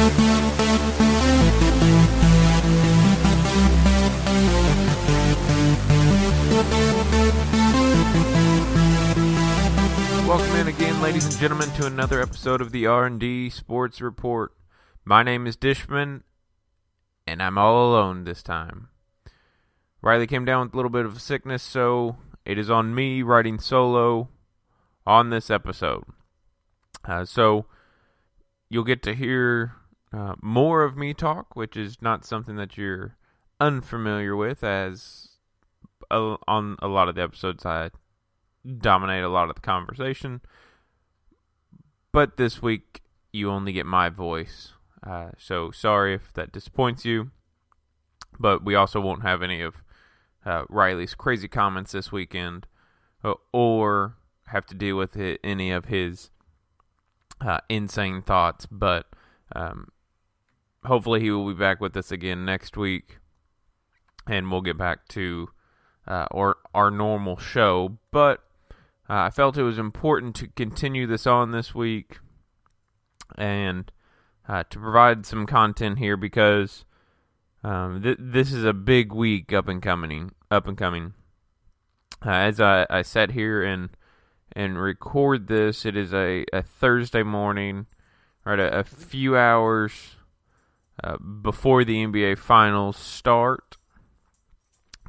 Welcome in again, ladies and gentlemen, to another episode of the R&D Sports Report. My name is Dishmond, and I'm all alone this time. Riley came down with a little bit of sickness, so it is on me writing solo on this episode. So you'll get to hear more of me talk, which is not something that you're unfamiliar with, as on a lot of the episodes I dominate a lot of the conversation. But this week, you only get my voice. So sorry if that disappoints you. But we also won't have any of Riley's crazy comments this weekend, or have to deal with any of his insane thoughts. But hopefully he will be back with us again next week, and we'll get back to our normal show. But I felt it was important to continue this on this week and to provide some content here, because this is a big week up and coming. As I sat here and record this, it is a Thursday morning, right? A few hours before the NBA Finals start.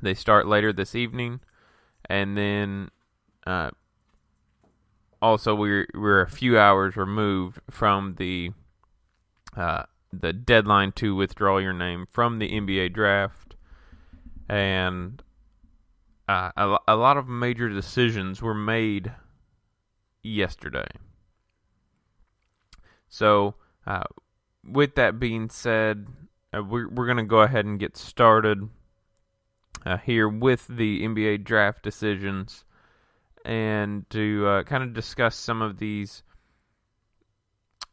They start later this evening, and then also we're a few hours removed from the deadline to withdraw your name from the NBA draft, and a lot of major decisions were made yesterday. So, with that being said, we're going to go ahead and get started here with the NBA draft decisions, and to kind of discuss some of these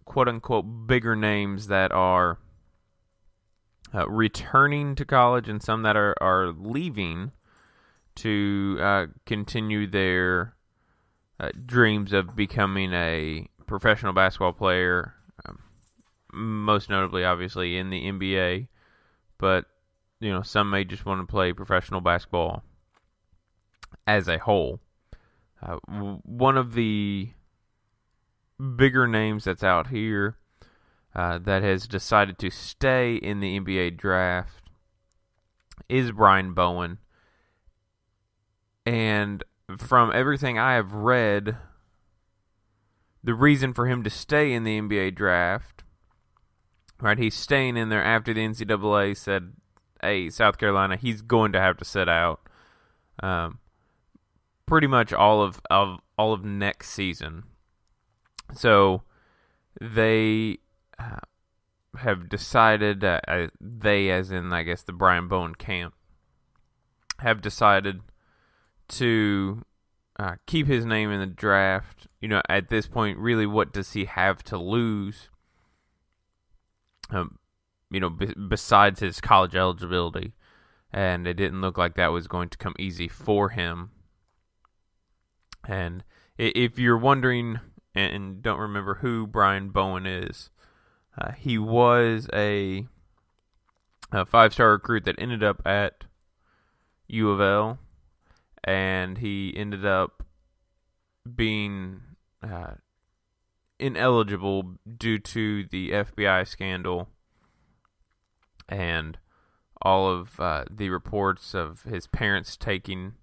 quote-unquote bigger names that are returning to college, and some that are leaving to continue their dreams of becoming a professional basketball player, most notably, obviously, in the NBA. But, some may just want to play professional basketball as a whole. One of the bigger names that's out here that has decided to stay in the NBA draft is Brian Bowen. And from everything I have read, the reason for him to stay in the NBA draft, right, he's staying in there after the NCAA said, hey, South Carolina, he's going to have to sit out pretty much all of next season. So they have decided, they as in, I guess, the Brian Bowen camp, have decided to keep his name in the draft. At this point, really, what does he have to lose? Besides his college eligibility, and it didn't look like that was going to come easy for him. And if you're wondering and don't remember who Brian Bowen is, he was a 5-star recruit that ended up at U of L, and he ended up being ineligible due to the FBI scandal and all of the reports of his parents taking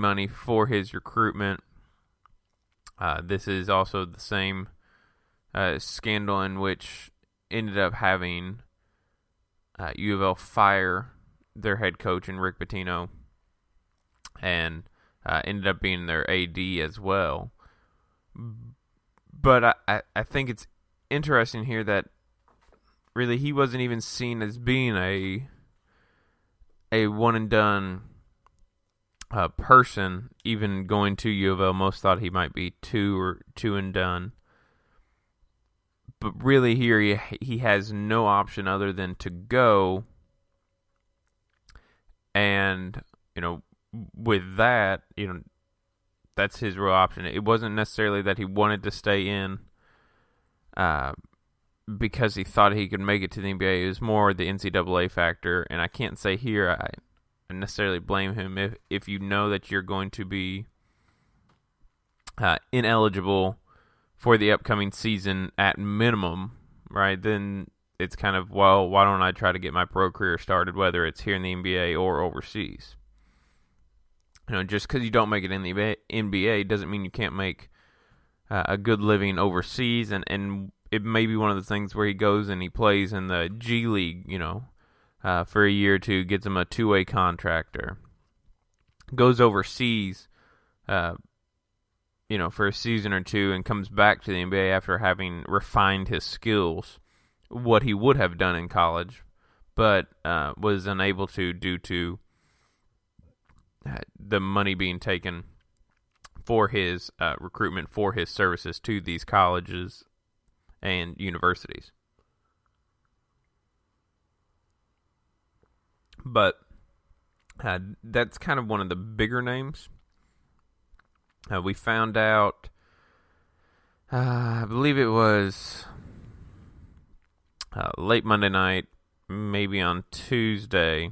money for his recruitment. This is also the same scandal in which ended up having U of L fire their head coach, Rick Pitino, and ended up being their AD as well. But I think it's interesting here that really he wasn't even seen as being a one-and-done person, even going to U of L. Most thought he might be two and done. But really here he has no option other than to go. And, with that, that's his real option. It wasn't necessarily that he wanted to stay in. because he thought he could make it to the NBA. It was more the NCAA factor, and I can't say here I necessarily blame him if you know that you're going to be ineligible for the upcoming season at minimum, right? Then it's kind of, well, why don't I try to get my pro career started, whether it's here in the NBA or overseas? Just because you don't make it in the NBA doesn't mean you can't make a good living overseas, and it may be one of the things where he goes and he plays in the G League, for a year or two, gets him a two-way contract, or goes overseas, for a season or two, and comes back to the NBA after having refined his skills, what he would have done in college, but was unable to due to the money being taken for his recruitment for his services to these colleges and universities. But that's kind of one of the bigger names. We found out, I believe it was late Monday night, maybe on Tuesday,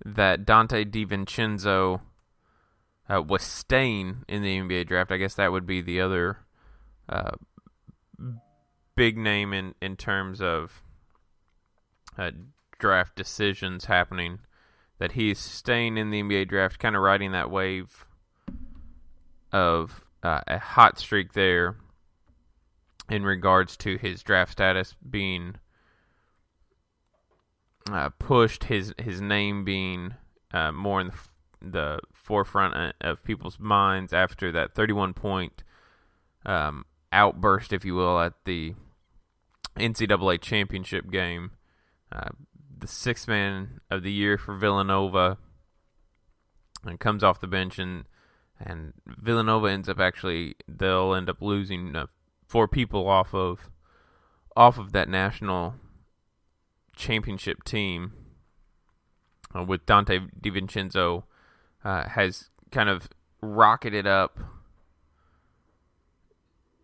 that Dante DiVincenzo was staying in the NBA draft. I guess that would be the other big name in terms of draft decisions happening, that he's staying in the NBA draft, kind of riding that wave of a hot streak there in regards to his draft status being pushed, his name being more in the forefront of people's minds after that 31-point outburst, if you will, at the NCAA championship game. The sixth man of the year for Villanova, and comes off the bench, and Villanova they'll end up losing 4 people off of that national championship team, with Dante DiVincenzo has kind of rocketed up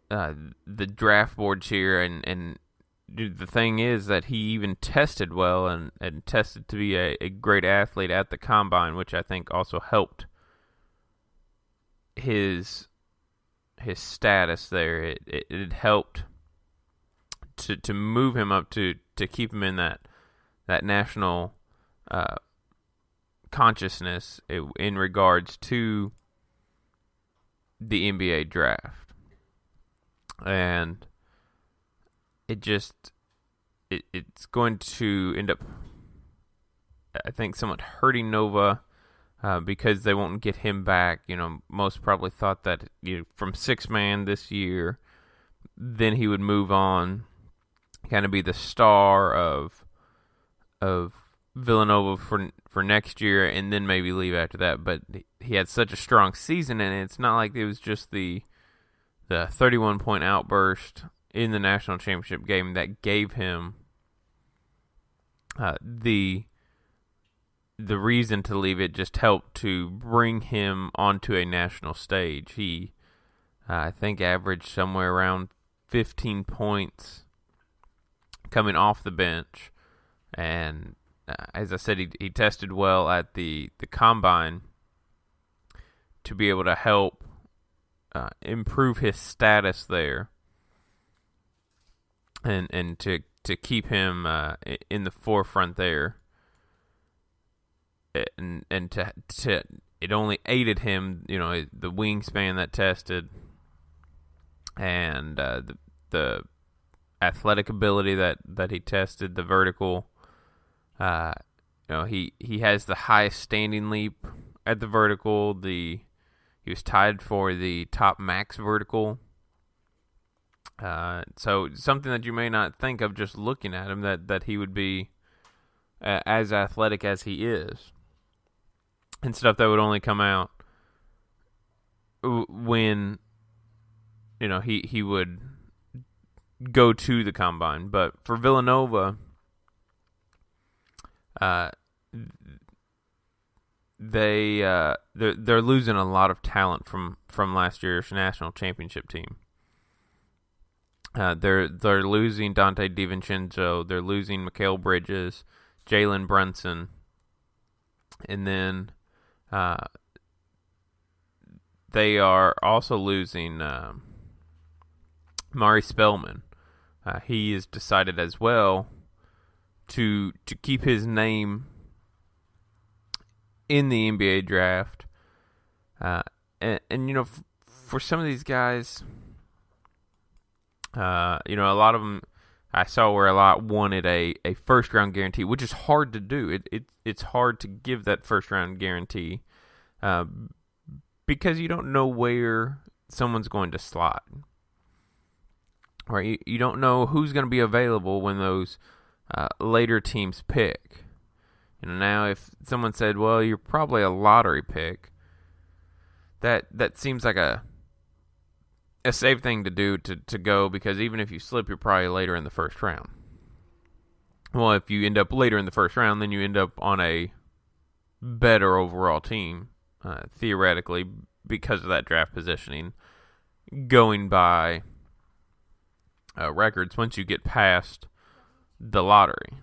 the draft boards here, and the thing is that he even tested well and tested to be a great athlete at the combine, which I think also helped his status there. It helped to move him up to keep him in that national consciousness in regards to the NBA draft. And it's going to end up, I think, somewhat hurting Nova because they won't get him back. Most probably thought that from 6-man this year, then he would move on, kind of be the star of Villanova for next year, and then maybe leave after that. But he had such a strong season, and it's not like it was just the 31-point outburst in the national championship game that gave him the reason to leave. It just helped to bring him onto a national stage. He, I think, averaged somewhere around 15 points coming off the bench, and as I said, he tested well at the combine to be able to help improve his status there, and to keep him in the forefront there, and to it only aided him, the wingspan that tested, and the athletic ability that he tested, the vertical. He has the highest standing leap at the vertical. He was tied for the top max vertical. So something that you may not think of just looking at him, that he would be as athletic as he is, and stuff that would only come out when he would go to the combine. But for Villanova, they're losing a lot of talent from last year's national championship team. They're losing Dante DiVincenzo. They're losing Mikal Bridges, Jalen Brunson, and then they are also losing Mari Spellman. He has decided as well to keep his name in the NBA draft. And for some of these guys, a lot of them I saw where a lot wanted a first round guarantee, which is hard to do. It's hard to give that first round guarantee because you don't know where someone's going to slot. Right? You don't know who's going to be available when those later teams pick. Now if someone said, well, you're probably a lottery pick, that seems like a safe thing to do to go, because even if you slip, you're probably later in the first round. Well, if you end up later in the first round, then you end up on a better overall team, theoretically, because of that draft positioning, going by records once you get past the lottery.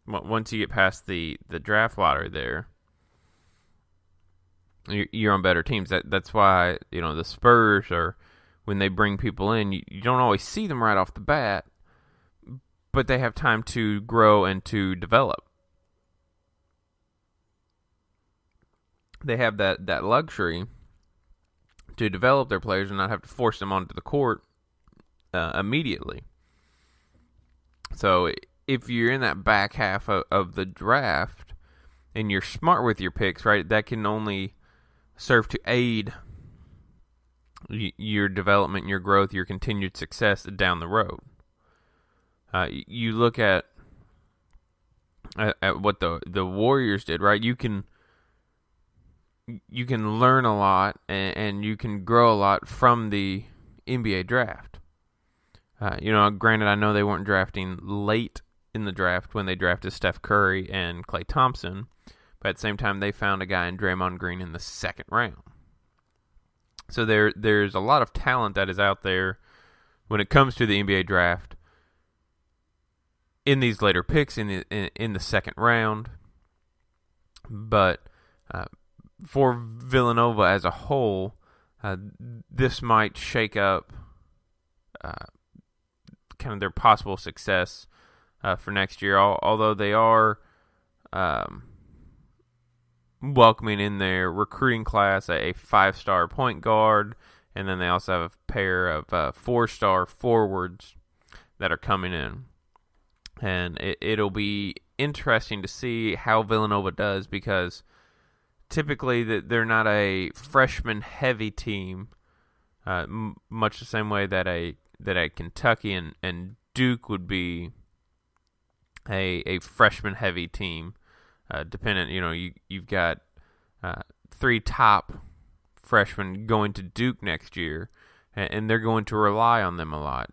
Once you get past the draft lottery there, you're on better teams. That's why, the Spurs are, when they bring people in, you don't always see them right off the bat, but they have time to grow and to develop. They have that luxury to develop their players and not have to force them onto the court immediately. So if you're in that back half of the draft and you're smart with your picks, right, that can only serve to aid your development, your growth, your continued success down the road. You look at what the Warriors did, right? You can learn a lot and you can grow a lot from the NBA draft. Granted, I know they weren't drafting late in the draft when they drafted Steph Curry and Klay Thompson, but at the same time, they found a guy in Draymond Green in the second round. So there's a lot of talent that is out there when it comes to the NBA draft in these later picks in the second round. But for Villanova as a whole, this might shake up kind of their possible success for next year. Although they are welcoming in their recruiting class a 5-star point guard, and then they also have a pair of 4-star forwards that are coming in. And it'll be interesting to see how Villanova does, because typically they're not a freshman-heavy team, much the same way that a Kentucky and Duke would be a freshman-heavy team. Dependent, you've got 3 top freshmen going to Duke next year, and they're going to rely on them a lot.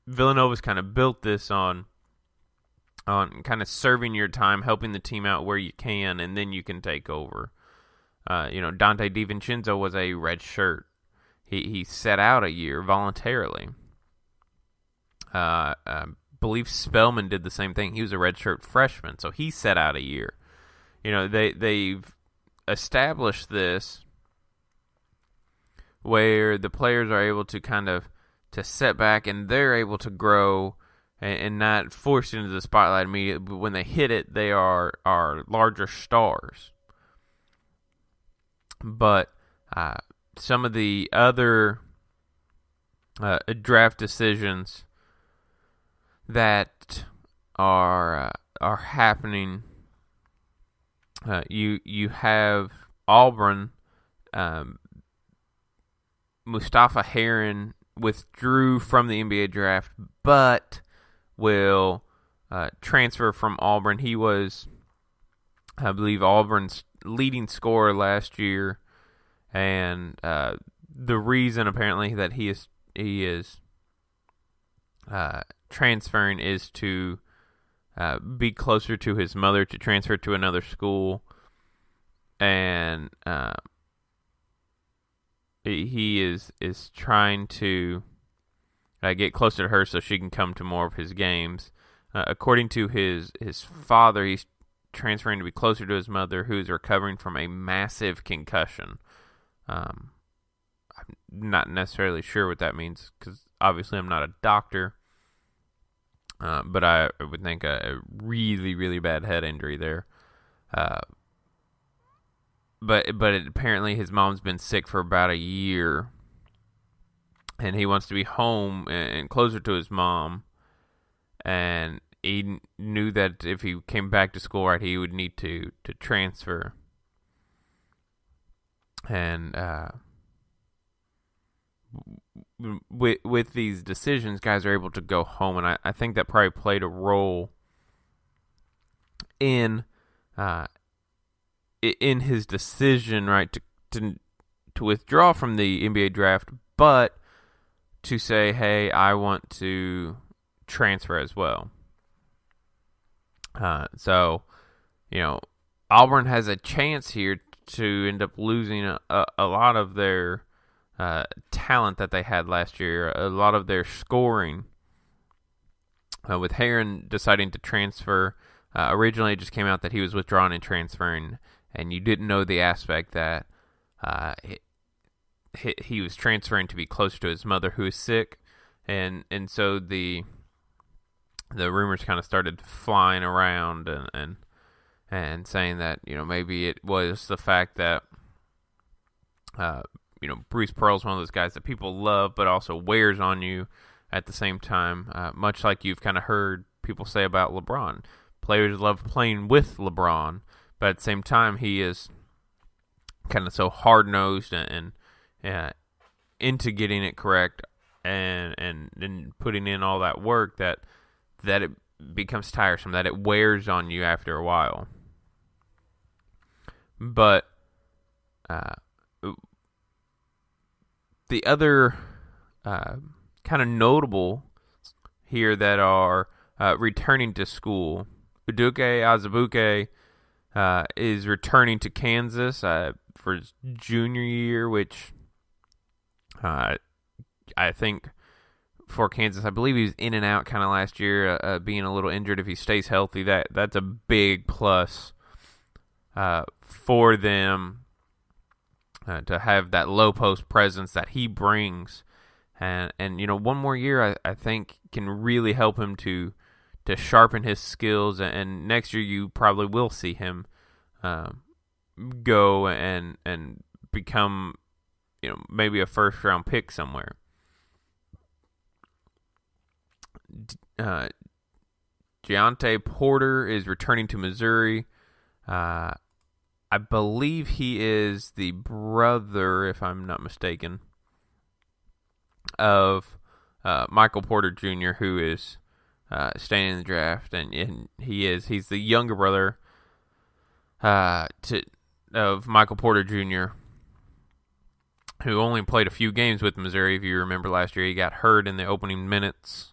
Villanova's kind of built this on kind of serving your time, helping the team out where you can, and then you can take over. Dante DiVincenzo was a red shirt. He set out a year voluntarily. Believe Spellman did the same thing. He was a redshirt freshman, so he set out a year. They've established this where the players are able to kind of to set back, and they're able to grow and not forced into the spotlight immediately. But when they hit it, they are larger stars. But some of the other draft decisions that are happening, you have Auburn. Mustafa Heron withdrew from the NBA draft, but will transfer from Auburn. He was, I believe, Auburn's leading scorer last year, and the reason apparently that he is transferring is to be closer to his mother, to transfer to another school, and he is trying to get closer to her so she can come to more of his games. According to his father, he's transferring to be closer to his mother, who's recovering from a massive concussion. I'm not necessarily sure what that means, because obviously I'm not a doctor, but I would think a really, really bad head injury there. But apparently his mom's been sick for about a year, and he wants to be home and closer to his mom, and he knew that if he came back to school, right, he would need to transfer. And with these decisions, guys are able to go home, and I think that probably played a role in his decision, right, to withdraw from the NBA draft, but to say, hey, I want to transfer as well. So, Auburn has a chance here to end up losing a lot of their talent that they had last year, a lot of their scoring. With Heron deciding to transfer, originally it just came out that he was withdrawing and transferring, and you didn't know the aspect that he was transferring to be closer to his mother, who is sick, and so the rumors kind of started flying around and saying that maybe it was the fact that Bruce Pearl's one of those guys that people love but also wears on you at the same time, much like you've kind of heard people say about LeBron. Players love playing with LeBron, but at the same time he is kind of so hard-nosed and into getting it correct and putting in all that work that it becomes tiresome, that it wears on you after a while. But the other kind of notable here that are returning to school, Udoka Azubuike is returning to Kansas for his junior year, which I think for Kansas, I believe he was in and out kind of last year, being a little injured. If he stays healthy, that's a big plus for them to have that low post presence that he brings, and one more year I think can really help him to sharpen his skills, and next year you probably will see him go and become maybe a first round pick somewhere. Deontay Porter is returning to Missouri. I believe he is the brother, if I'm not mistaken, of Michael Porter Jr., who is staying in the draft, and he's the younger brother of Michael Porter Jr., who only played a few games with Missouri. If you remember last year, he got hurt in the opening minutes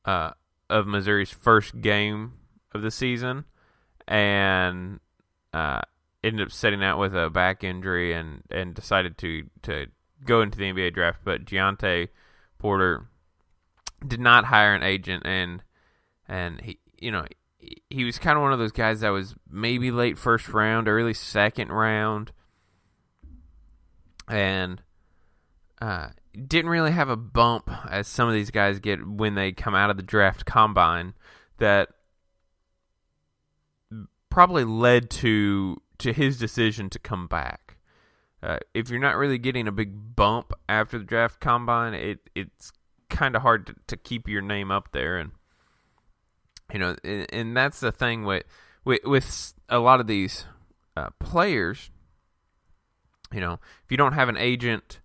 of Missouri's first game of the season, and ended up setting out with a back injury and decided to go into the NBA draft. But Deontay Porter did not hire an agent, and he was kind of one of those guys that was maybe late first round, early second round, and didn't really have a bump as some of these guys get when they come out of the draft combine, that probably led to his decision to come back. If you're not really getting a big bump after the draft combine, it's kind of hard to keep your name up there, and and that's the thing with a lot of these players. If you don't have an agent,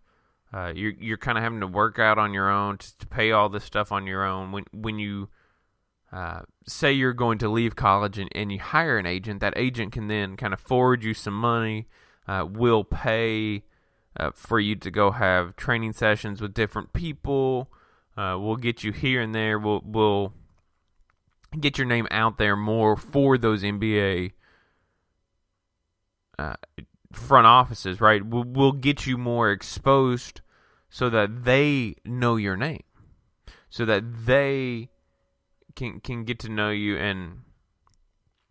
you're kind of having to work out on your own to pay all this stuff on your own. When you say you're going to leave college and you hire an agent, that agent can then kind of forward you some money, will pay for you to go have training sessions with different people, we'll get you here and there, we'll get your name out there more for those NBA front offices, right? We'll get you more exposed so that they know your name. so that they can get to know you, and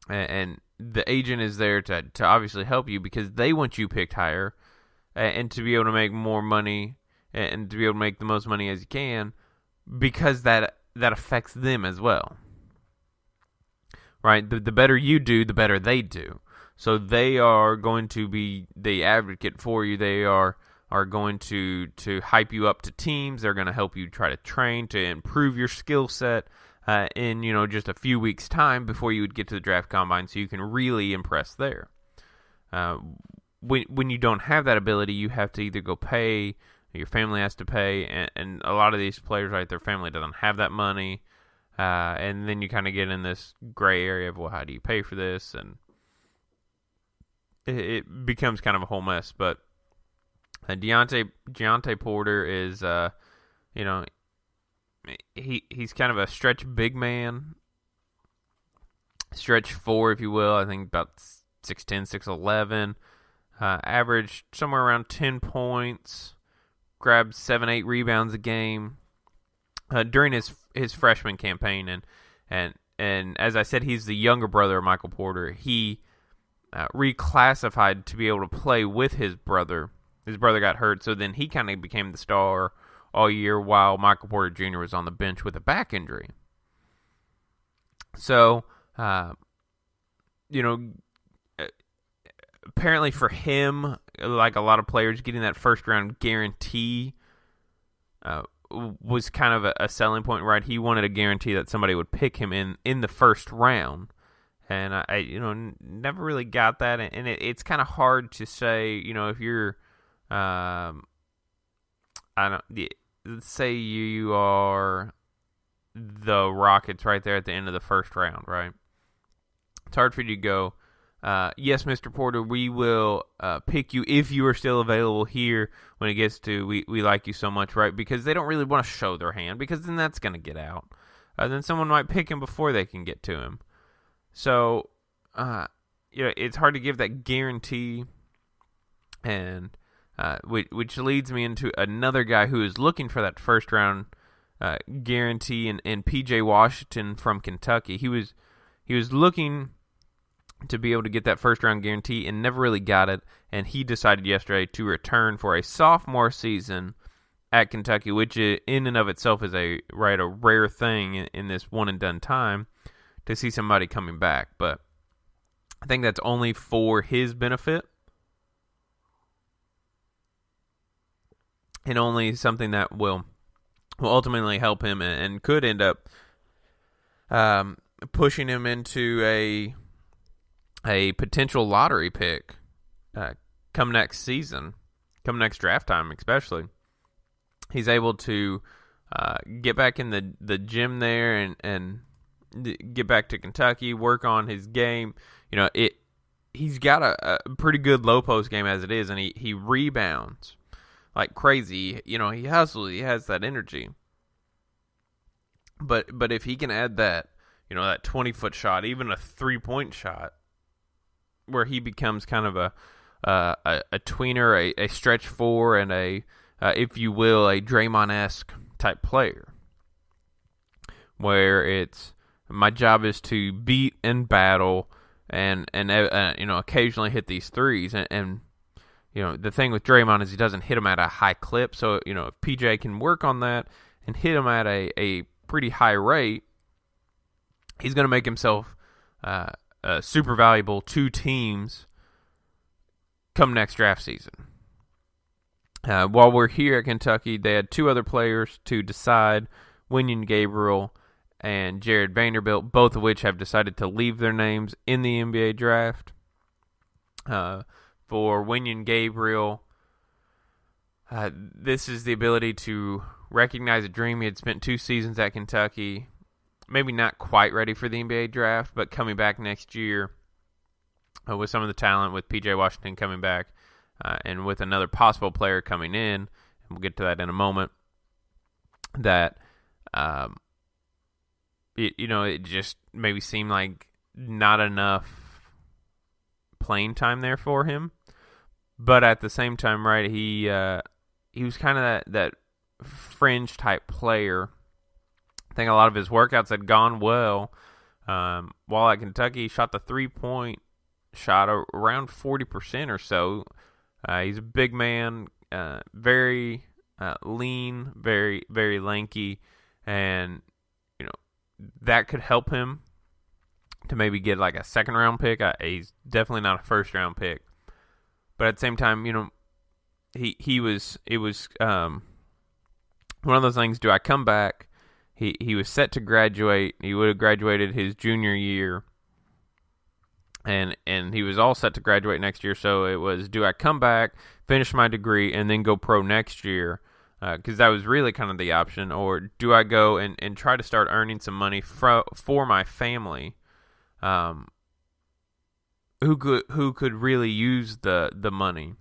the agent is there to obviously help you because they want you picked higher and to be able to make more money and to be able to make the most money as you can, because that affects them as well. Right? The better you do, the better they do. So they are going to be the advocate for you. They are going to hype you up to teams. They're going to help you try to train to improve your skill set in just a few weeks' time before you would get to the draft combine, so you can really impress there. When you don't have that ability, you have to either go pay, your family has to pay, and a lot of these players, right, their family doesn't have that money. And then you kind of get in this gray area of, well, how do you pay for this? And it becomes kind of a whole mess. But Deontay Porter is, he's kind of a stretch big man, stretch 4, if you will. I think about 6'10", 6'11", averaged somewhere around 10 points, grabbed 7-8 rebounds a game. During his freshman campaign, and as I said, he's the younger brother of Michael Porter. He reclassified to be able to play with his brother. His brother got hurt, so then he kind of became the star all year while Michael Porter Jr. was on the bench with a back injury. So, apparently for him, like a lot of players, getting that first round guarantee was kind of a selling point, right? He wanted a guarantee that somebody would pick him in the first round, and I never really got that, and it's kind of hard to say, if you're, let's say you are the Rockets right there at the end of the first round, right? It's hard for you to go, yes, Mr. Porter, we will pick you if you are still available here when it gets to we like you so much, right? Because they don't really want to show their hand, because then that's going to get out. Then someone might pick him before they can get to him. So, it's hard to give that guarantee, and which leads me into another guy who is looking for that first round guarantee, and P.J. Washington from Kentucky. He was looking to be able to get that first round guarantee and never really got it, and he decided yesterday to return for a sophomore season at Kentucky, which in and of itself is a rare thing in this one and done time to see somebody coming back. But I think that's only for his benefit, and only something that will ultimately help him and could end up pushing him into a potential lottery pick come next season, come next draft time especially. He's able to get back in the gym there and get back to Kentucky, work on his game. He's got a pretty good low post game as it is, and he rebounds like crazy. He hustles, he has that energy. But if he can add that, that 20-foot shot, even a 3-point shot, where he becomes kind of a tweener, a stretch 4, and if you will, a Draymond-esque type player, where it's my job is to beat and battle and occasionally hit these threes, and the thing with Draymond is he doesn't hit them at a high clip. So if PJ can work on that and hit them at a pretty high rate, he's going to make himself super valuable to teams come next draft season. While we're here at Kentucky, they had 2 other players to decide, Wenyen Gabriel and Jared Vanderbilt, both of which have decided to leave their names in the NBA draft. For Wenyen Gabriel, this is the ability to recognize a dream. He had spent 2 seasons at Kentucky, maybe not quite ready for the NBA draft, but coming back next year with some of the talent, with P.J. Washington coming back, and with another possible player coming in, and we'll get to that in a moment, that it just maybe seemed like not enough playing time there for him. But at the same time, right, he was kind of that fringe type player I think a lot of his workouts had gone well. While at Kentucky, he shot the 3-point shot around 40% or so. He's a big man, very lean, very, very lanky, and that could help him to maybe get like a second-round pick. He's definitely not a first-round pick, but at the same time, it was one of those things. Do I come back? He was set to graduate. He would have graduated his junior year, and he was all set to graduate next year. So it was, do I come back, finish my degree, and then go pro next year? Because that was really kind of the option. Or do I go and try to start earning some money for my family, who could really use the money?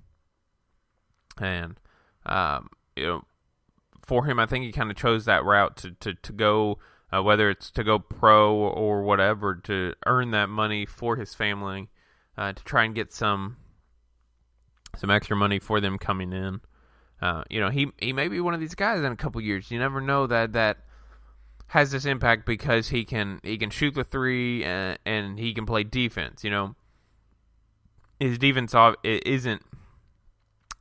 And for him, I think he kind of chose that route to go, whether it's to go pro or whatever, to earn that money for his family, to try and get some extra money for them coming in. He may be one of these guys in a couple years. You never know that has this impact because he can shoot the three and he can play defense. His defense isn't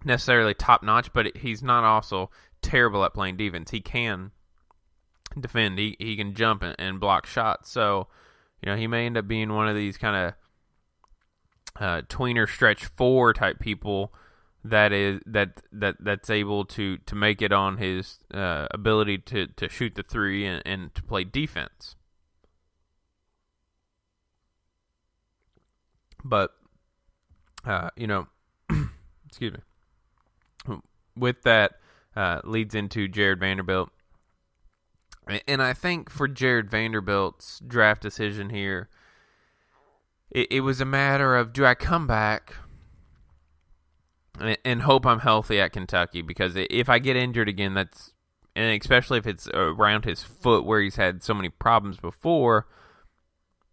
necessarily top notch, but he's not also terrible at playing defense. He can defend. He can jump and block shots. So, he may end up being one of these kind of tweener stretch four type people that's able to make it on his ability to shoot the three and to play defense. But excuse me. With that leads into Jared Vanderbilt. And I think for Jared Vanderbilt's draft decision here, it was a matter of, do I come back and hope I'm healthy at Kentucky? Because if I get injured again, and especially if it's around his foot where he's had so many problems before,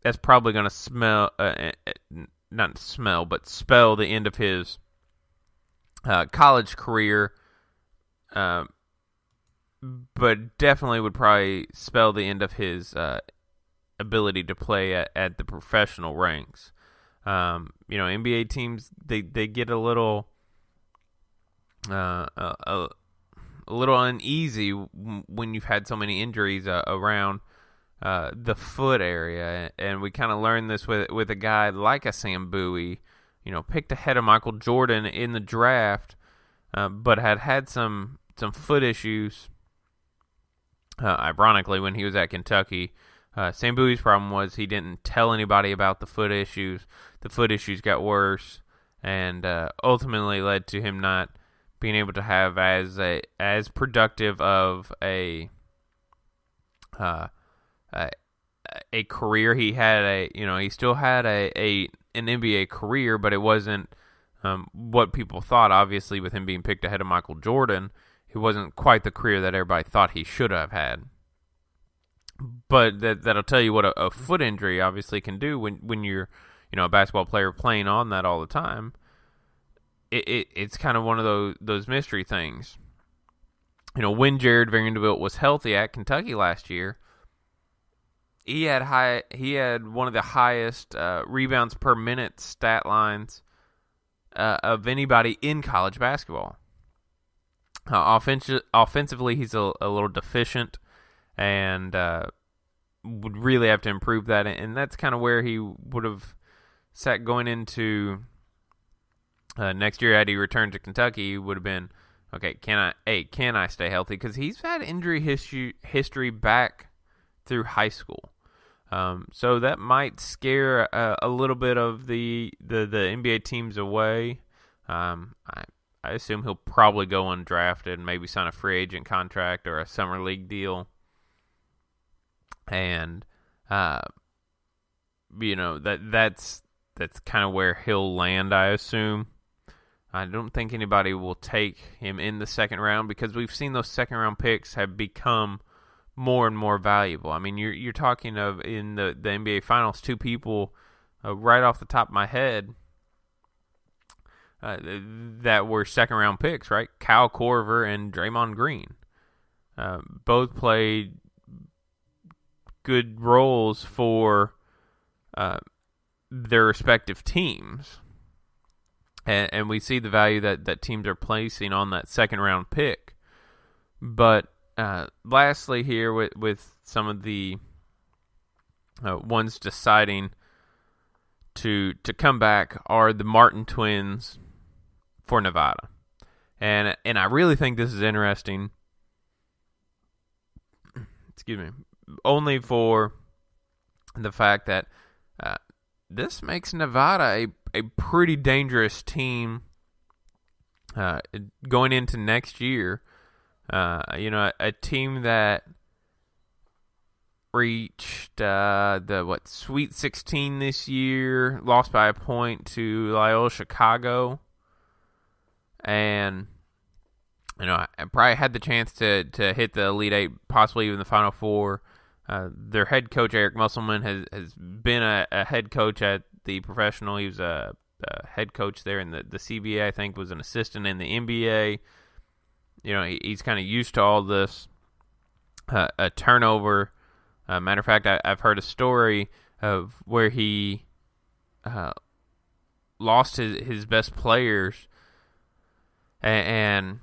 that's probably going to spell the end of his college career, but definitely would probably spell the end of his ability to play at the professional ranks. NBA teams, they get a little uneasy when you've had so many injuries around the foot area, and we kind of learned this with a guy like a Sam Bowie, picked ahead of Michael Jordan in the draft, but had some foot issues. Ironically, when he was at Kentucky, Sam Bowie's problem was he didn't tell anybody about the foot issues. The foot issues got worse, and ultimately led to him not being able to have as productive of a career. He had he still had an NBA career, but it wasn't what people thought. Obviously, with him being picked ahead of Michael Jordan, it wasn't quite the career that everybody thought he should have had. But that'll tell you what a foot injury obviously can do when you're a basketball player playing on that all the time. It's kind of one of those mystery things. When Jared Vanderbilt was healthy at Kentucky last year, he had one of the highest rebounds per minute stat lines of anybody in college basketball. Offensively, he's a little deficient, and would really have to improve that. And that's kind of where he would have sat going into next year. Had he returned to Kentucky, would have been, okay, can I stay healthy? Because he's had injury history back through high school. So that might scare a little bit of the NBA teams away. I assume he'll probably go undrafted and maybe sign a free agent contract or a summer league deal. And that's kind of where he'll land, I assume. I don't think anybody will take him in the second round because we've seen those second round picks have become more and more valuable. I mean, you're talking of in the NBA Finals, two people right off the top of my head that were second round picks, right? Kyle Korver and Draymond Green. Both played good roles for their respective teams. And we see the value that teams are placing on that second-round pick. But lastly here, with some of the ones deciding to come back are the Martin twins for Nevada. And I really think this is interesting. Excuse me. Only for the fact that this makes Nevada a pretty dangerous team going into next year. A team that reached the Sweet 16 this year, lost by a point to Loyola Chicago, and I probably had the chance to hit the Elite Eight, possibly even the Final Four. Their head coach, Eric Musselman, has been a head coach at the professional. He was a head coach there in the CBA, I think, was an assistant in the NBA. He's kind of used to all this a turnover. Matter of fact, I've heard a story of where he lost his best players, and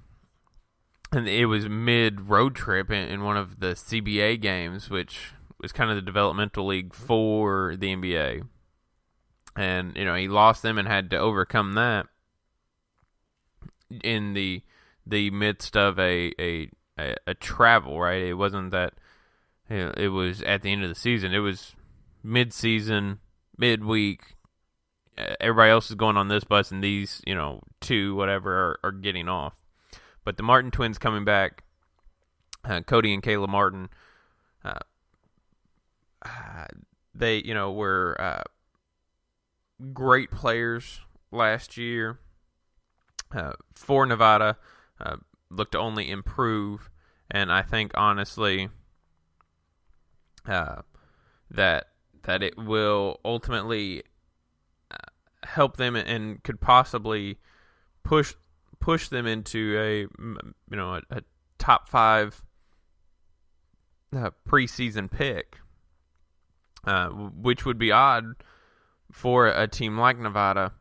it was mid-road trip in one of the CBA games, which was kind of the developmental league for the NBA. And, he lost them and had to overcome that in the midst of a travel, right? It wasn't that it was at the end of the season. It was mid-season, midweek. Everybody else is going on this bus, and these, two, whatever, are getting off. But the Martin twins coming back, Cody and Kayla Martin, they, were great players last year for Nevada, look to only improve, and I think, honestly, that it will ultimately help them and could possibly push them into a top 5 preseason pick, which would be odd for a team like Nevada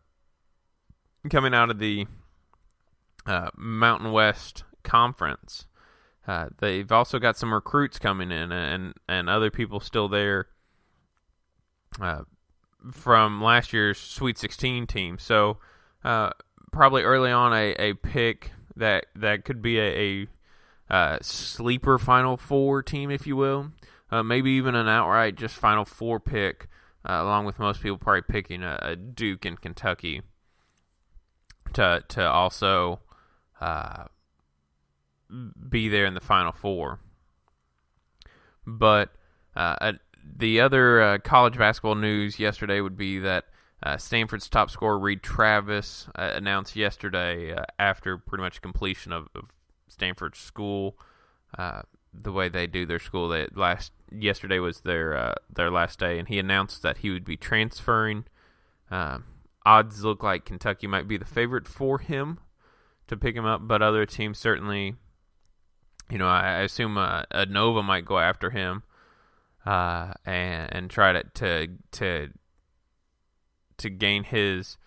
coming out of the Mountain West Conference. They've also got some recruits coming in and other people still there from last year's Sweet 16 team. So probably early on a pick that could be a sleeper Final Four team, if you will. Maybe even an outright just Final Four pick, along with most people probably picking a Duke and Kentucky to also be there in the Final Four. But the other college basketball news yesterday would be that Stanford's top scorer Reed Travis announced yesterday, after pretty much completion of Stanford's school, the way they do their school. Yesterday was their last day, and he announced that he would be transferring. Odds look like Kentucky might be the favorite for him to pick him up, but other teams certainly, I assume a Nova might go after him and try to gain his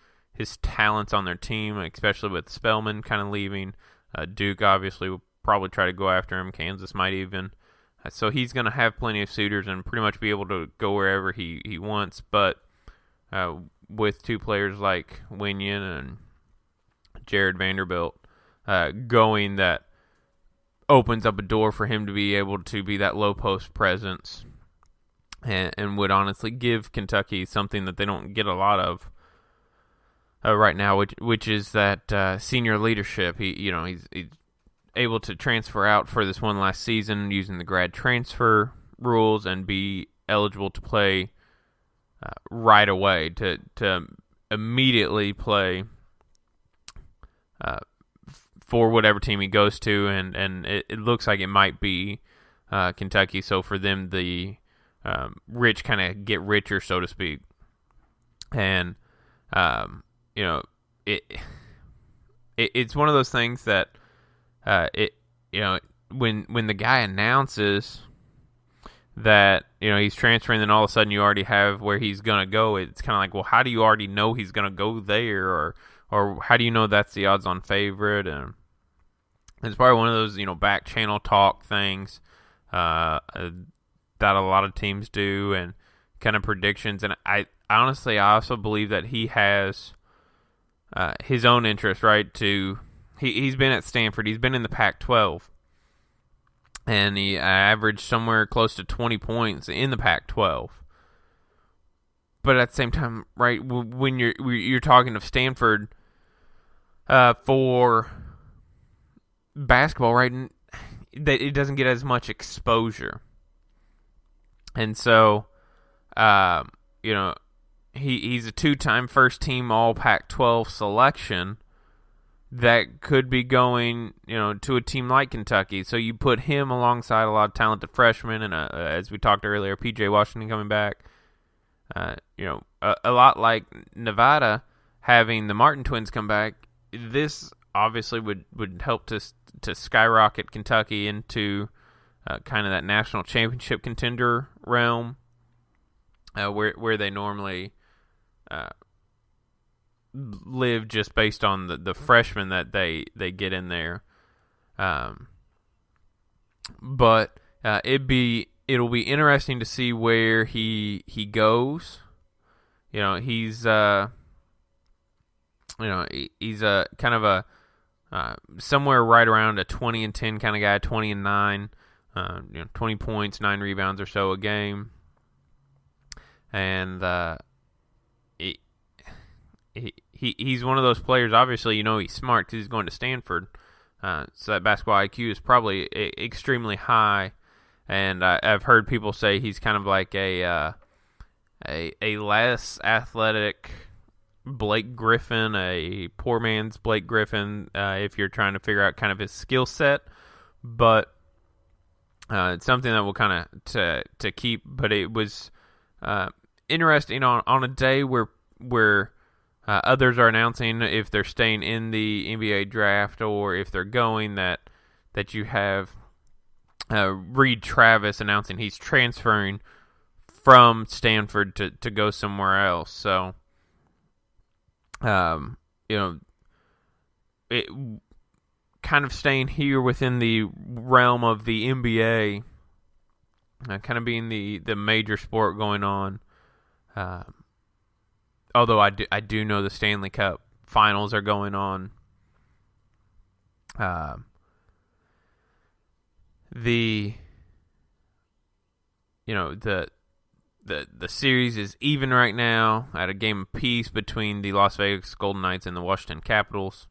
talents on their team, especially with Spellman kind of leaving. Duke obviously will probably try to go after him. Kansas might even. So he's going to have plenty of suitors and pretty much be able to go wherever he wants. But with two players like Winion and Jared Vanderbilt going, that opens up a door for him to be able to be that low post presence, and would honestly give Kentucky something that they don't get a lot of right now, which is that senior leadership. He's able to transfer out for this one last season using the grad transfer rules and be eligible to play right away, to immediately play for whatever team he goes to, and it looks like it might be Kentucky. So for them, the rich kind of get richer, so to speak, and it's one of those things that when the guy announces that, he's transferring, then all of a sudden you already have where he's going to go. It's kind of like, well, how do you already know he's going to go there, or how do you know that's the odds-on favorite? And it's probably one of those, back channel talk things that a lot of teams do, and kind of predictions. And I honestly also believe that he has his own interest, right? He's been at Stanford. He's been in the Pac-12. And he averaged somewhere close to 20 points in the Pac-12. But at the same time, right, when you're talking of Stanford for basketball, right, it doesn't get as much exposure. And so, he's a two-time first-team All-Pac-12 selection that could be going, to a team like Kentucky. So you put him alongside a lot of talented freshmen, and as we talked earlier, P.J. Washington coming back. A lot like Nevada having the Martin twins come back. This obviously would help to skyrocket Kentucky into kind of that national championship contender realm, where they normally live just based on the freshmen that they get in there. But it'll be interesting to see where he goes. He's he's a kind of a somewhere right around a 20-10 kind of guy, 20-9, 20 points, 9 rebounds or so a game. And he's one of those players, obviously, he's smart because he's going to Stanford. So that basketball IQ is probably extremely high. And I've heard people say he's kind of like a less athletic Blake Griffin, a poor man's Blake Griffin, if you're trying to figure out kind of his skill set. But it's something that we'll kind of to keep. But it was interesting on a day where others are announcing if they're staying in the NBA draft or if they're going, that you have Reed Travis announcing he's transferring from Stanford to go somewhere else. So, it kind of staying here within the realm of the NBA, kind of being the major sport going on. Although I do know the Stanley Cup finals are going on. The series is even right now at a game apiece between the Las Vegas Golden Knights and the Washington Capitals.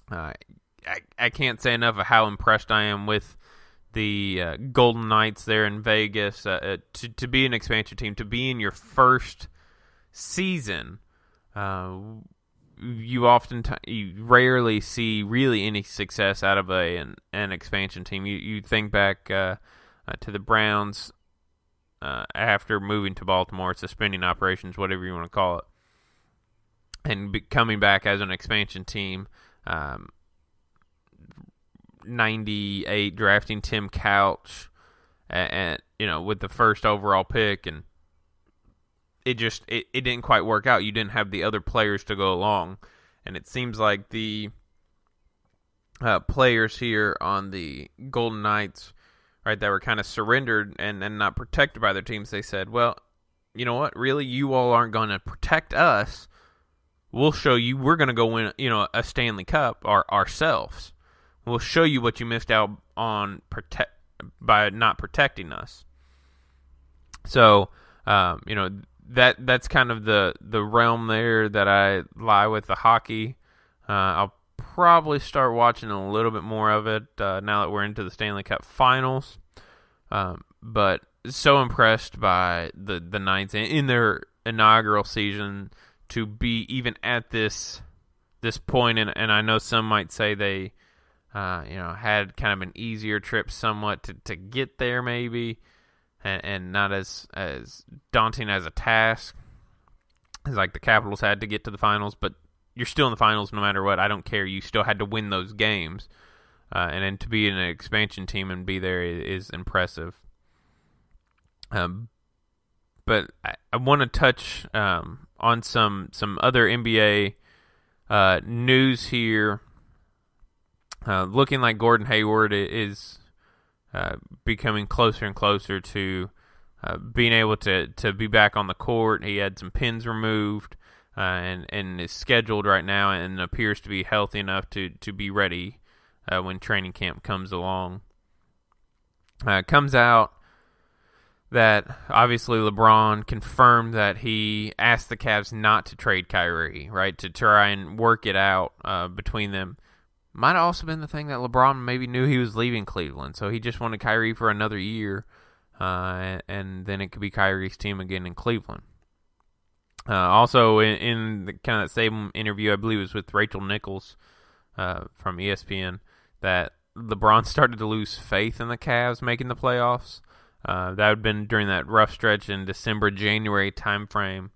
I can't say enough of how impressed I am with the Golden Knights there in Vegas. To be an expansion team, to be in your first season, you rarely see really any success out of an expansion team. You think back to the Browns after moving to Baltimore, suspending operations, whatever you want to call it, and coming back as an expansion team. 98 drafting Tim Couch, and with the first overall pick, and it didn't quite work out. You didn't have the other players to go along, and it seems like the players here on the Golden Knights, right, that were kind of surrendered and not protected by their teams. They said, well, you know what, really, you all aren't going to protect us. We'll show you. We're going to go win, a Stanley Cup ourselves. We'll show you what you missed out on by not protecting us. So, that's kind of the realm there that I lie with the hockey. I'll probably start watching a little bit more of it now that we're into the Stanley Cup Finals. But so impressed by the Knights in their inaugural season to be even at this point, and I know some might say they had kind of an easier trip somewhat to get there maybe, and not as daunting as a task as like the Capitals had to get to the finals, but you're still in the finals no matter what. I don't care. You still had to win those games, and then to be in an expansion team and be there is impressive. But I want to touch on some other NBA news here. Looking like Gordon Hayward is becoming closer and closer to being able to be back on the court. He had some pins removed and is scheduled right now and appears to be healthy enough to be ready when training camp comes along. Comes out that obviously LeBron confirmed that he asked the Cavs not to trade Kyrie, right, to try and work it out between them. Might have also been the thing that LeBron maybe knew he was leaving Cleveland, so he just wanted Kyrie for another year, and then it could be Kyrie's team again in Cleveland. Also, in the kind of that same interview, I believe it was with Rachel Nichols from ESPN, that LeBron started to lose faith in the Cavs making the playoffs. That had been during that rough stretch in December, January timeframe,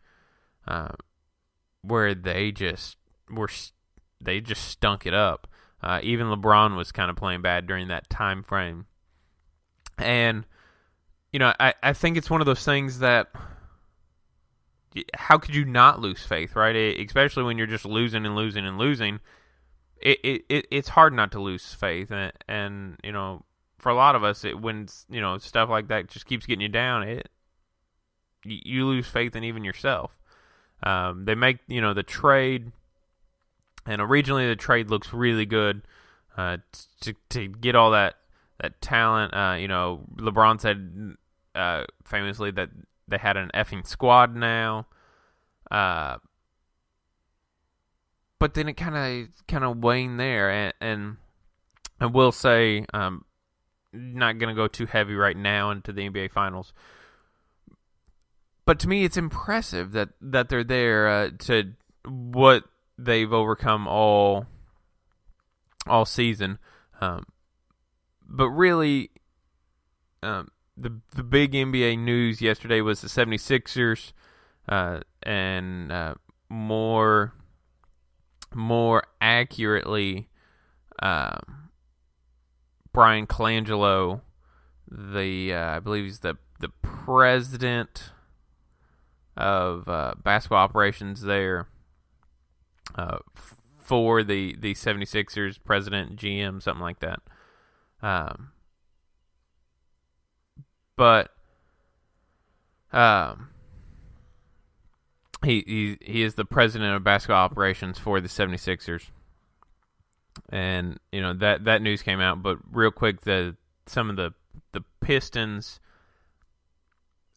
where they just stunk it up. Even LeBron was kind of playing bad during that time frame. And, I think it's one of those things that, how could you not lose faith, right? Especially when you're just losing and losing and losing. It's hard not to lose faith. And for a lot of us, when stuff like that just keeps getting you down, you lose faith in even yourself. They make, the trade. And originally the trade looks really good to get all that talent. LeBron said famously that they had an effing squad now. But then it kind of waned there. And I will say, not going to go too heavy right now into the NBA Finals. But to me, it's impressive that they're there to what they've overcome all season. But really, the big NBA news yesterday was the 76ers and more accurately, Brian Colangelo, I believe he's the president of basketball operations there, for the 76ers, president, GM, something like that. But he is the president of basketball operations for the 76ers. And that news came out, but real quick, some of the Pistons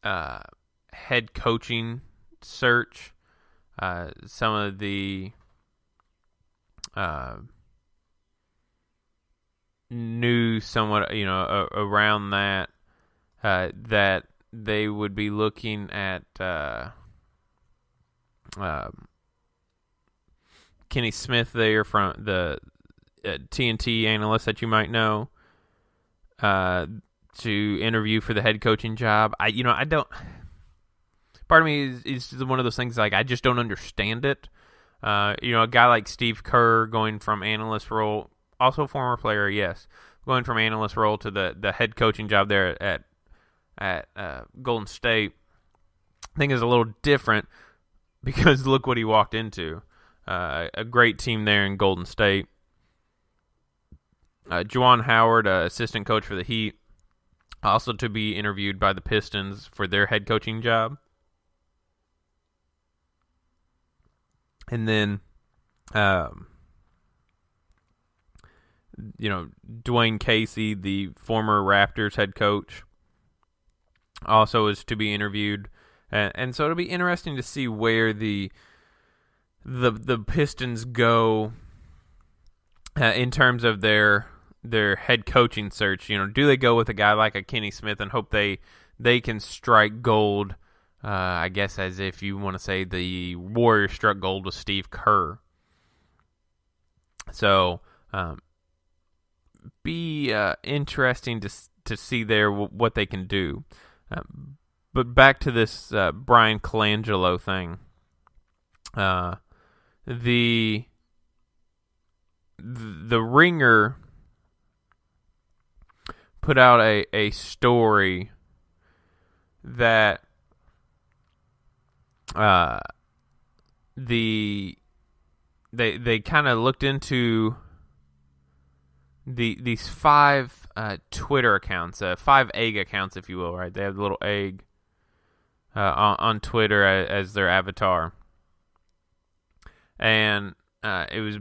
head coaching search, some of the news somewhat around that they would be looking at Kenny Smith there from the TNT analyst that you might know, to interview for the head coaching job. I don't. Part of me is one of those things like I just don't understand it. A guy like Steve Kerr going from analyst role, also former player, yes, going from analyst role to the head coaching job there at Golden State, I think is a little different because look what he walked into. A great team there in Golden State. Juwan Howard, assistant coach for the Heat, also to be interviewed by the Pistons for their head coaching job. And then, Dwayne Casey, the former Raptors head coach, also is to be interviewed. And so it'll be interesting to see where the Pistons go in terms of their head coaching search. Do they go with a guy like a Kenny Smith and hope they can strike gold? I guess as if you want to say the Warriors struck gold with Steve Kerr. So, be interesting to see there what they can do. But back to this Brian Colangelo thing. The Ringer put out a story that they kind of looked into these 5 Twitter accounts, 5 egg accounts, if you will, right? They have the little egg on Twitter as their avatar. And it was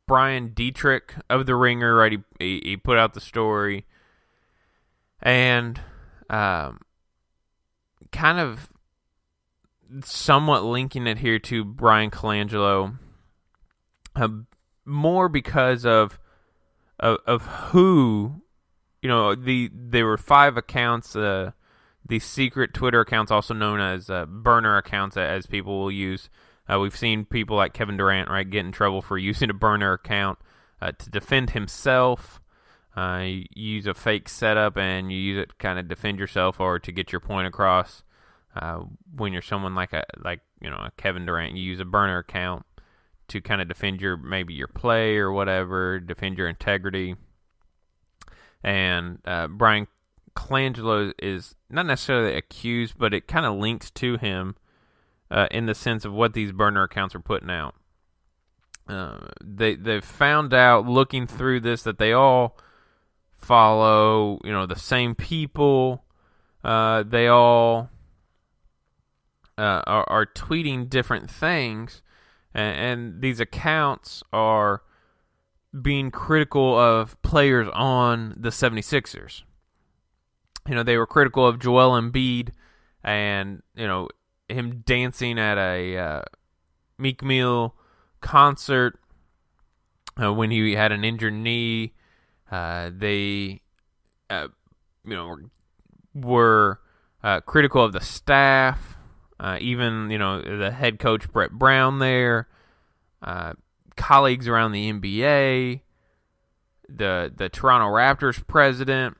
Brian Dietrich of The Ringer, right? He put out the story. And kind of somewhat linking it here to Brian Colangelo, more because of who, there were 5 accounts, the secret Twitter accounts, also known as burner accounts, as people will use. We've seen people like Kevin Durant, right, get in trouble for using a burner account to defend himself. You use a fake setup and you use it to kind of defend yourself or to get your point across. When you're someone like a Kevin Durant, you use a burner account to kind of defend your play or whatever, defend your integrity. And Brian Colangelo is not necessarily accused, but it kind of links to him in the sense of what these burner accounts are putting out. They've found out, looking through this, that they all follow the same people. They all are tweeting different things, and these accounts are being critical of players on the 76ers. They were critical of Joel Embiid and, him dancing at a Meek Mill concert when he had an injured knee. They, were critical of the staff, even, the head coach Brett Brown there, colleagues around the NBA, the Toronto Raptors president.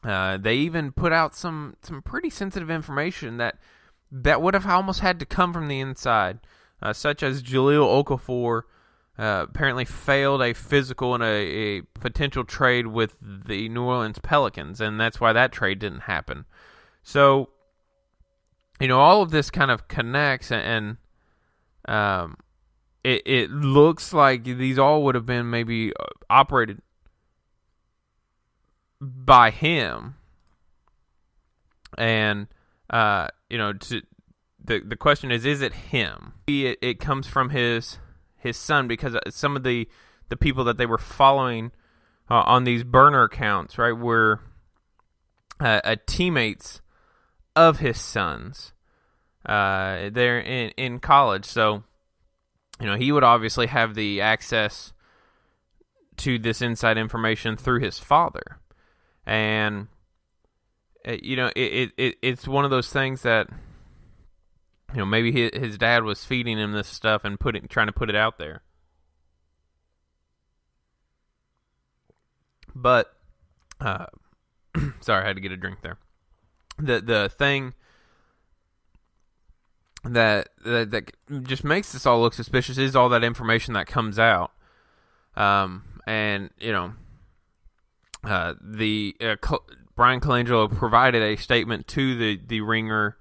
They even put out some pretty sensitive information that would have almost had to come from the inside, such as Jahlil Okafor apparently failed a physical in a potential trade with the New Orleans Pelicans, and that's why that trade didn't happen. So, all of this kind of connects, and it looks like these all would have been maybe operated by him. And the question is it him? It comes from his son, because some of the people that they were following on these burner accounts, right, were teammates of his sons there in college. So, he would obviously have the access to this inside information through his father. And, it's one of those things that, maybe his dad was feeding him this stuff and trying to put it out there. But, sorry, I had to get a drink there. The thing that just makes this all look suspicious is all that information that comes out. And, Brian Colangelo provided a statement to the Ringer,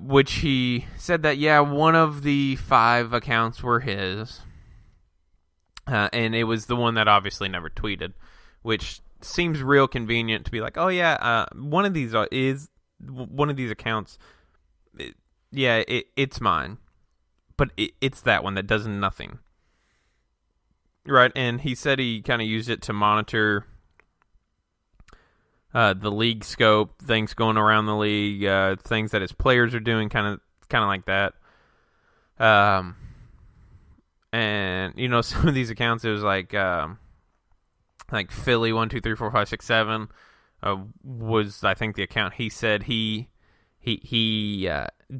which he said that, one of the 5 accounts were his, and it was the one that obviously never tweeted, which seems real convenient to be like, one of these is one of these accounts. It's mine, but it's that one that does nothing, right? And he said he kind of used it to monitor the league scope, things going around the league, things that his players are doing, kind of like that. And some of these accounts, it was like Philly 1 2 3 4 5 6 7 was, I think, the account he said he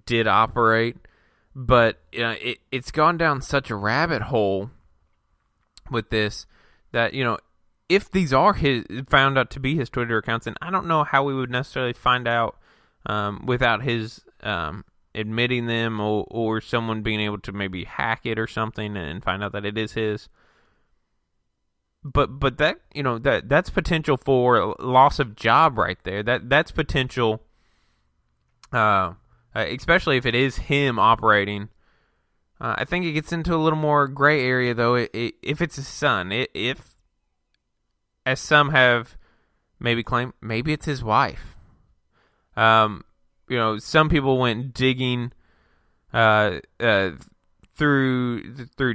did operate, but it's gone down such a rabbit hole with this that if these are found out to be his Twitter accounts, and I don't know how we would necessarily find out without his admitting them, or someone being able to maybe hack it or something and find out that it is his. but that that's potential for loss of job right there. That's potential, especially if it is him operating. I think it gets into a little more gray area though. If it's his son, if as some have maybe claimed, maybe it's his wife. Some people went digging through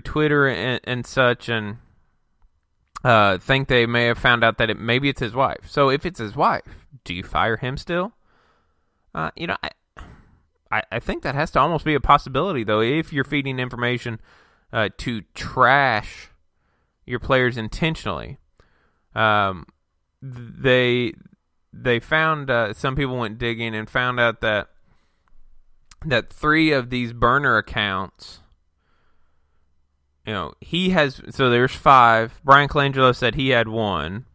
Twitter and such, and think they may have found out that maybe it's his wife. So if it's his wife, do you fire him still? I think that has to almost be a possibility, though, if you're feeding information to trash your players intentionally. They found, some people went digging and found out that 3 of these burner accounts, he has, so there's 5. Brian Colangelo said he had 1,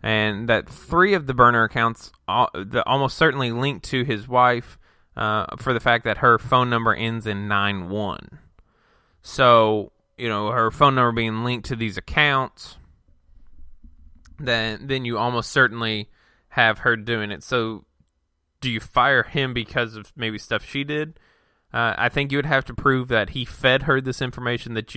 and that 3 of the burner accounts almost certainly linked to his wife, for the fact that her phone number ends in 91. So, her phone number being linked to these accounts, then you almost certainly have her doing it. So, do you fire him because of maybe stuff she did? I think you would have to prove that he fed her this information, that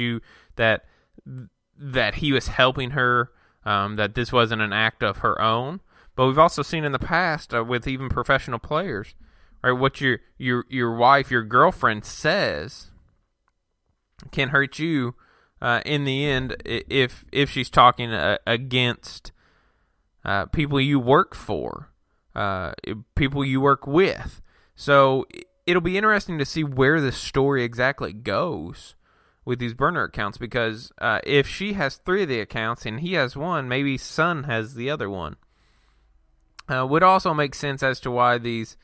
he was helping her, that this wasn't an act of her own. But we've also seen in the past with even professional players, right, what your wife, your girlfriend says can hurt you in the end if she's talking against people you work for, people you work with. So it'll be interesting to see where the story exactly goes with these burner accounts, because if she has 3 of the accounts and he has 1, maybe son has the other one. Would also make sense as to why these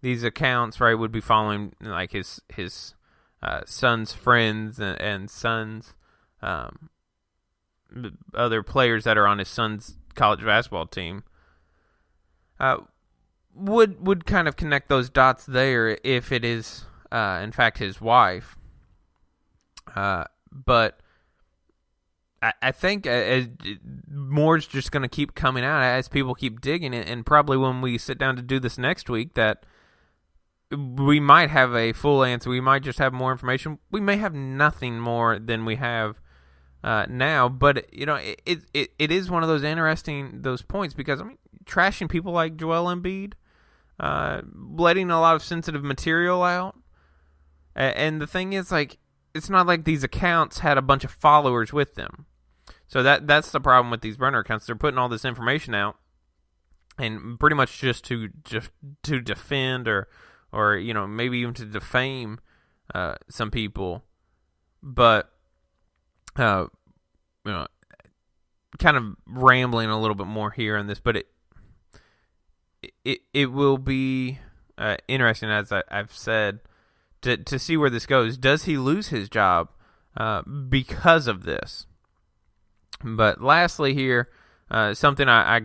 accounts, right, would be following like his son's friends and son's other players that are on his son's college basketball team. Would kind of connect those dots there if it is in fact his wife. But I think more's just going to keep coming out as people keep digging it, and probably when we sit down to do this next week, that we might have a full answer. We might just have more information. We may have nothing more than we have now. But it is one of those interesting points, because trashing people like Joel Embiid, letting a lot of sensitive material out, and the thing is, like, it's not like these accounts had a bunch of followers with them. So that's the problem with these burner accounts. They're putting all this information out, and pretty much just to defend or maybe even to defame some people, but kind of rambling a little bit more here on this, but it will be interesting, as I've said, to see where this goes. Does he lose his job because of this? But lastly here, something I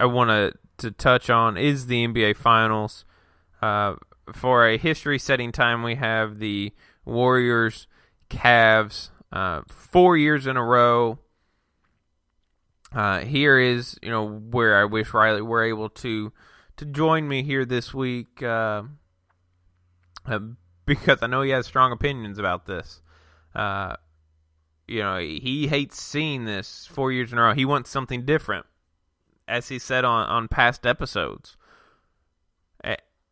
want to touch on is the NBA Finals. For a history-setting time, we have the Warriors, Cavs, 4 years in a row. Here is, where I wish Riley were able to join me here this week, because I know he has strong opinions about this. He hates seeing this 4 years in a row. He wants something different, as he said on past episodes.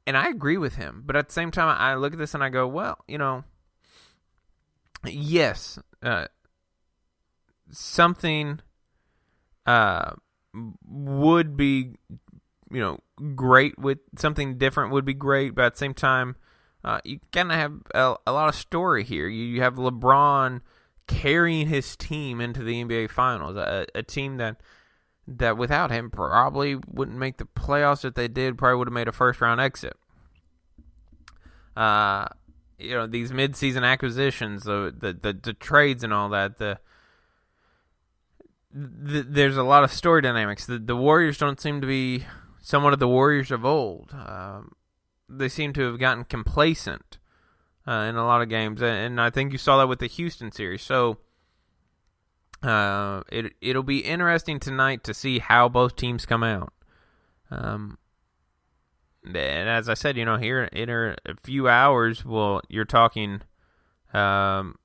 And I agree with him, but at the same time, I look at this and I go, well, yes, something would be, great, with something different would be great, but at the same time, you kind of have a lot of story here. You have LeBron carrying his team into the NBA Finals, a team that without him probably wouldn't make the playoffs. If they did, probably would have made a first-round exit. These mid-season acquisitions, the trades and all that, there's a lot of story dynamics. The Warriors don't seem to be somewhat of the Warriors of old. They seem to have gotten complacent in a lot of games, and I think you saw that with the Houston series. So It'll be interesting tonight to see how both teams come out. And as I said, here in a few hours, you're talking from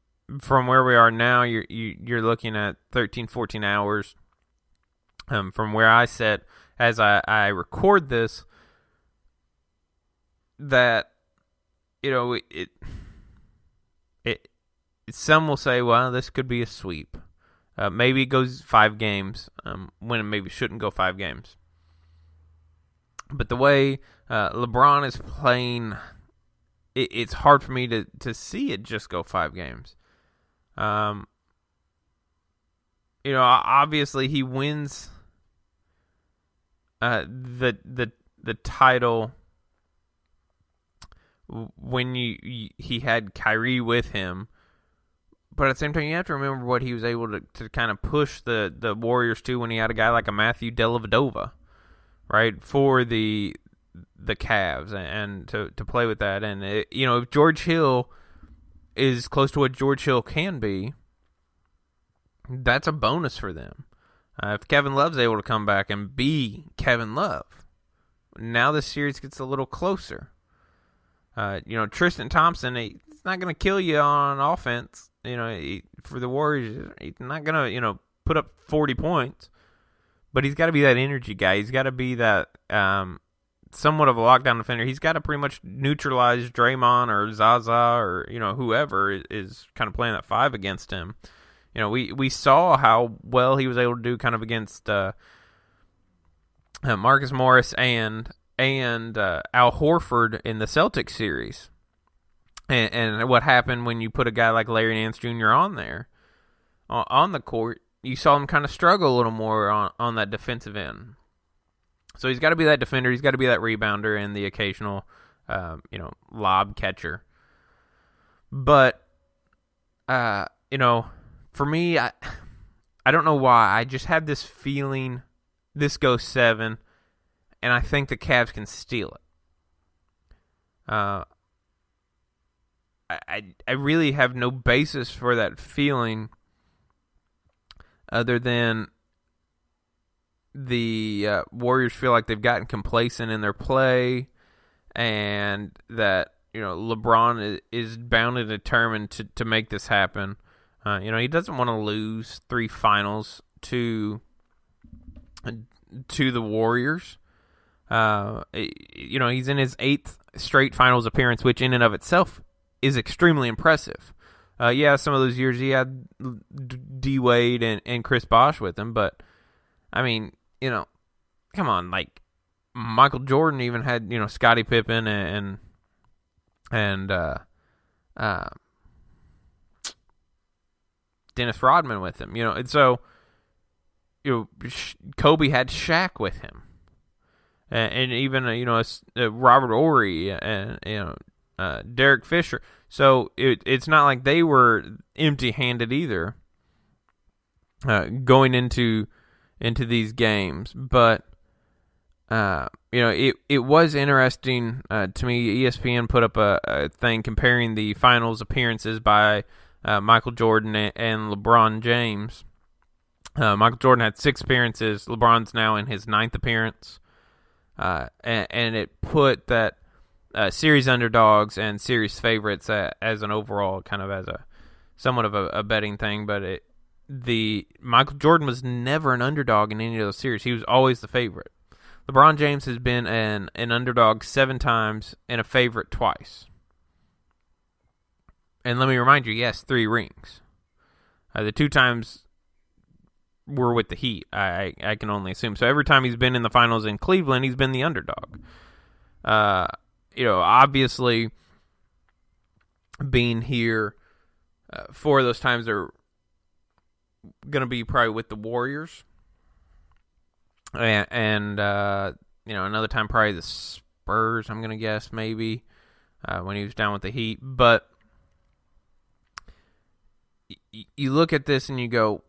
where we are now. You're looking at 13, 14 hours from where I sit as I record this. That some will say, well, this could be a sweep. Maybe it goes 5 games when it maybe shouldn't go 5 games. But the way LeBron is playing, it's hard for me to see it just go 5 games. Obviously he wins the title when he had Kyrie with him. But at the same time, you have to remember what he was able to kind of push the Warriors to when he had a guy like a Matthew Dellavedova, right, for the Cavs, and to play with that. And, if George Hill is close to what George Hill can be, that's a bonus for them. If Kevin Love's able to come back and be Kevin Love, now the series gets a little closer. Tristan Thompson, he's not going to kill you on offense. For the Warriors, he's not going to, put up 40 points. But he's got to be that energy guy. He's got to be that somewhat of a lockdown defender. He's got to pretty much neutralize Draymond or Zaza or, whoever is kind of playing that 5 against him. We saw how well he was able to do kind of against Marcus Morris and Al Horford in the Celtics series. And what happened when you put a guy like Larry Nance Jr. on there, on the court, you saw him kind of struggle a little more on that defensive end. So he's got to be that defender. He's got to be that rebounder and the occasional, lob catcher. But, for me, I don't know why. I just have this feeling this goes 7, and I think the Cavs can steal it. I really have no basis for that feeling other than the Warriors feel like they've gotten complacent in their play, and that LeBron is bound and determined to make this happen. He doesn't want to lose 3 finals to the Warriors. He's in his 8th straight finals appearance, which in and of itself is extremely impressive. Some of those years he had D Wade and Chris Bosh with him, but I mean, come on, like Michael Jordan even had Scottie Pippen and Dennis Rodman with him, and so Kobe had Shaq with him, and even Robert Horry and Derek Fisher. So it's not like they were empty-handed either going into these games. But it was interesting to me. ESPN put up a thing comparing the finals appearances by Michael Jordan and LeBron James. Michael Jordan had 6 appearances. LeBron's now in his 9th appearance. And it put that series underdogs and series favorites as an overall kind of as a somewhat of a betting thing, but the Michael Jordan was never an underdog in any of those series. He was always the favorite. LeBron James has been an underdog 7 times and a favorite twice. And let me remind you, yes, 3 rings. The 2 times were with the Heat, I can only assume. So every time he's been in the finals in Cleveland, he's been the underdog. Obviously, being here 4 of those times are going to be probably with the Warriors. And another time probably the Spurs, I'm going to guess, maybe, when he was down with the Heat. But you look at this and you go,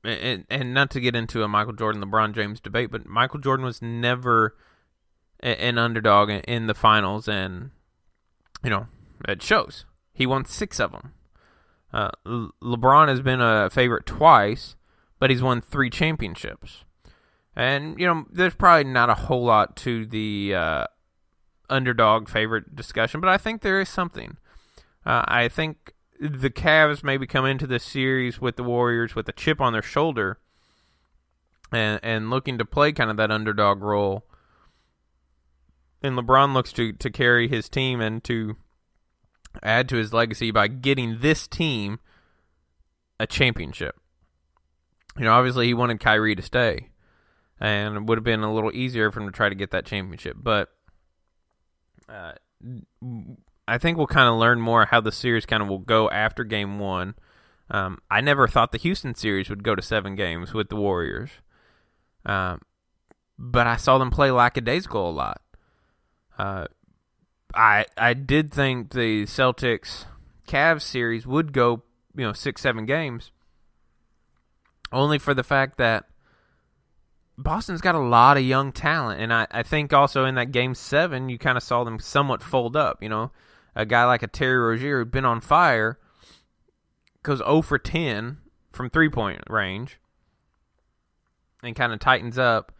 and not to get into a Michael Jordan, LeBron James debate, but Michael Jordan was never an underdog in the finals, and it shows. He won 6 of them. LeBron has been a favorite twice, but he's won 3 championships. And, there's probably not a whole lot to the underdog favorite discussion, but I think there is something. I think the Cavs maybe come into this series with the Warriors with a chip on their shoulder and looking to play kind of that underdog role. And LeBron looks to carry his team and to add to his legacy by getting this team a championship. Obviously he wanted Kyrie to stay, and it would have been a little easier for him to try to get that championship. But I think we'll kind of learn more how the series kind of will go after Game 1. I never thought the Houston series would go to 7 games with the Warriors. But I saw them play lackadaisical a lot. I did think the Celtics-Cavs series would go, 6-7 games, only for the fact that Boston's got a lot of young talent, and I think also in that Game 7, you kind of saw them somewhat fold up. A guy like a Terry Rozier who'd been on fire goes 0 for 10 from three-point range and kind of tightens up.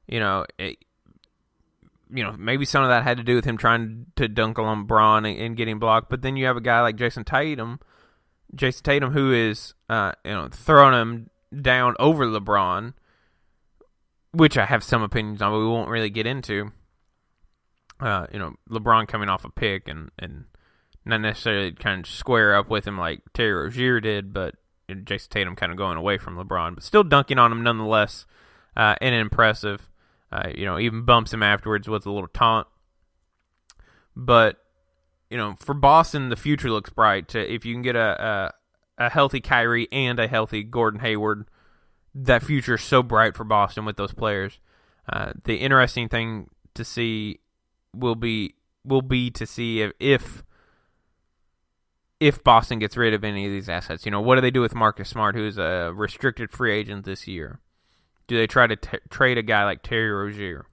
Maybe some of that had to do with him trying to dunk on LeBron and getting blocked. But then you have a guy like Jason Tatum, who is, throwing him down over LeBron, which I have some opinions on, but we won't really get into. LeBron coming off a pick and not necessarily kind of square up with him like Terry Rozier did, but Jason Tatum kind of going away from LeBron, but still dunking on him nonetheless, and impressive. Even bumps him afterwards with a little taunt. But, for Boston, the future looks bright. If you can get a healthy Kyrie and a healthy Gordon Hayward, that future is so bright for Boston with those players. The interesting thing to see will be to see if Boston gets rid of any of these assets. What do they do with Marcus Smart, who's a restricted free agent this year? Do they try to trade a guy like Terry Rozier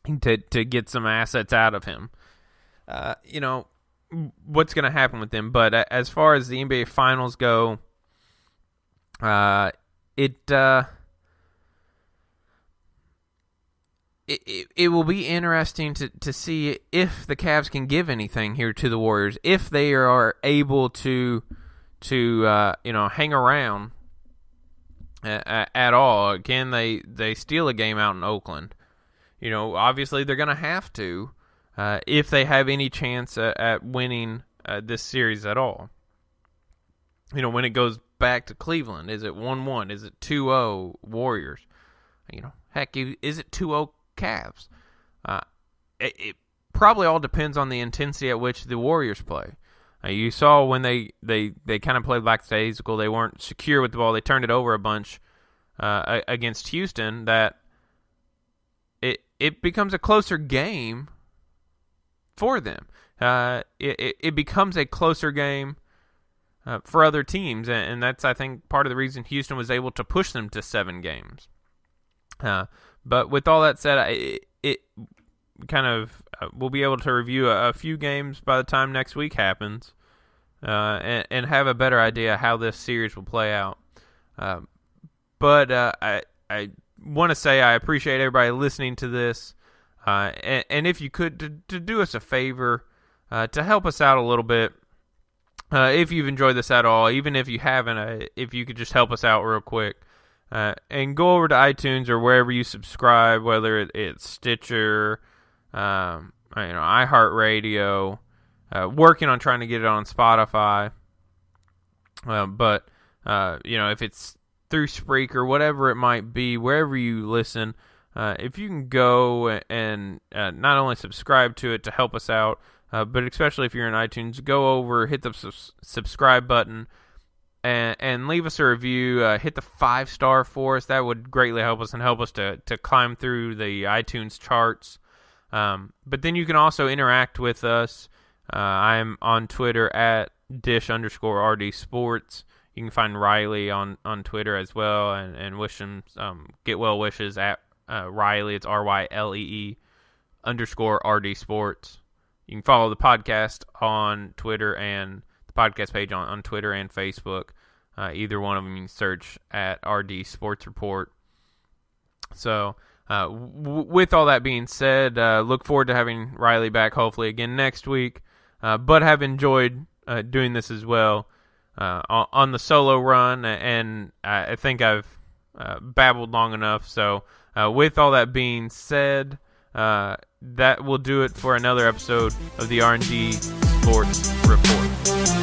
to get some assets out of him? What's going to happen with them? But as far as the NBA Finals go, it will be interesting to see if the Cavs can give anything here to the Warriors, if they are able to hang around at all. Can they steal a game out in Oakland? Obviously they're going to have to if they have any chance at winning this series at all. When it goes back to Cleveland, is it 1-1? Is it 2-0 Warriors? Heck, is it 2-0 Cavs? It probably all depends on the intensity at which the Warriors play. You saw when they kind of played lackadaisical, they weren't secure with the ball, they turned it over a bunch against Houston, that it becomes a closer game for them. It becomes a closer game for other teams, and that's, I think, part of the reason Houston was able to push them to 7 games. But with all that said, it kind of we'll be able to review a few games by the time next week happens, and have a better idea how this series will play out. But I want to say I appreciate everybody listening to this, and if you could to do us a favor, to help us out a little bit, if you've enjoyed this at all, even if you haven't, if you could just help us out real quick. And go over to iTunes or wherever you subscribe, whether it's Stitcher, iHeartRadio, working on trying to get it on Spotify. But if it's through Spreaker, whatever it might be, wherever you listen, if you can go and not only subscribe to it to help us out, but especially if you're in iTunes, go over, hit the subscribe button, and leave us a review. Hit the 5-star for us. That would greatly help us and help us to climb through the iTunes charts. But then you can also interact with us. I'm on Twitter at @dish_RD Sports. You can find Riley on Twitter as well, and wish him get well wishes at Riley. It's RYLEE_RD Sports. You can follow the podcast on Twitter and podcast page on Twitter and Facebook. Either one of them you can search at R&D Sports Report. So with all that being said, look forward to having Riley back hopefully again next week. But have enjoyed doing this as well on the solo run, and I think I've babbled long enough. So with all that being said, that will do it for another episode of the R&D Sports Report.